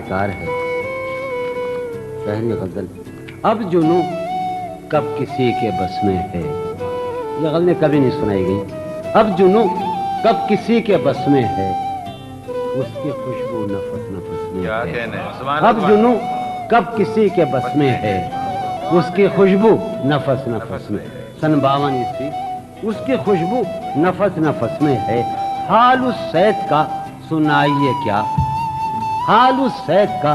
کار ہے شہری غزل۔ اب جنوں کب کسی کے بس میں ہے، یہ غزل کبھی نہیں سنائی گئی۔ اب جنوں کب کسی کے بس میں ہے، اس کی خوشبو نفس نفس میں ہے۔ اب جنوں کب کسی کے بس میں ہے، اس کی خوشبو نفس نفس میں۔ سن 52 عیسوی۔ اس کی خوشبو نفس نفس میں ہے۔ حال اس سید کا سنائیے کیا، حال اس سید کا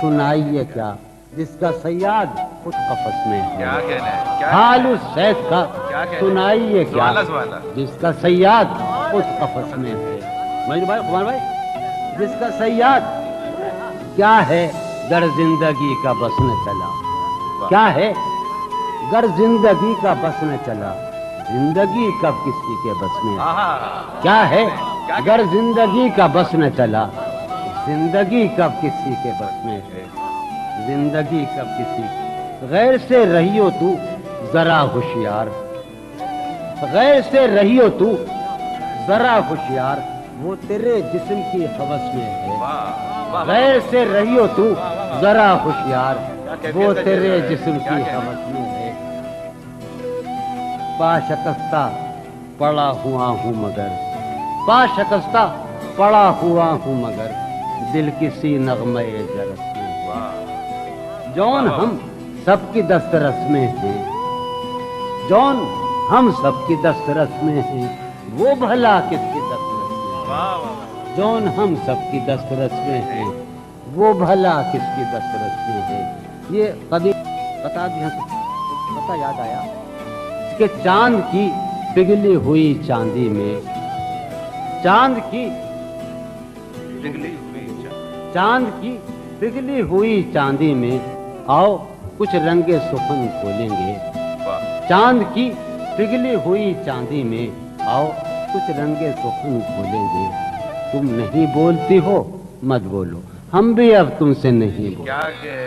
سنائیے کیا، جس کا صیاد خود قفس میں ہے۔ حال اس سید کا سنائیے کیا، جس کا صیاد خود قفس میں ہے۔ مجھے بھائی قمار بھائی، جس کا صیاد کیا ہے گر زندگی کا بس نہ چلا، کیا ہے گر زندگی کا بس نہ چلا، زندگی کب کسی کے بس میں ہے۔ کیا ہے گر زندگی کا بس نہ چلا، زندگی کب کسی کے بس میں ہے، زندگی کب کسی۔ غیر سے رہی ہو تو ذرا ہوشیار، غیر سے رہی ہو تو ذرا ہوشیار، وہ تیرے جسم کی ہوس میں ہے۔ غیر سے رہی ہو تو ذرا ہوشیار، وہ تیرے جسم کی ہوس میں ہے۔ پا شکستہ پڑا ہوا ہوں مگر، پا شکستہ پڑا ہوا ہوں مگر، دل کسی نغمے جرس میں ہے۔ جون ہم سب کی دسترس میں ہیں، جون ہم سب کی دسترس میں ہیں، وہ بھلا کس کی دسترس میں ہے۔ جون ہم سب کی دسترس میں ہیں، وہ بھلا کس کی دسترس میں ہے۔ یہ قدیم بتا دیا، پتہ یاد آیا کہ چاند کی پگھلی ہوئی چاندی میں، چاند کی پگھلی ہوئی چاندی میں، آؤ کچھ رنگ سخن کھولیں گے۔ چاند کی پگھلی ہوئی چاندی میں، آؤ کچھ رنگ سخن کھولیں گے۔ تم نہیں بولتی ہو مت بولو، ہم بھی اب تم سے نہیں بولتے۔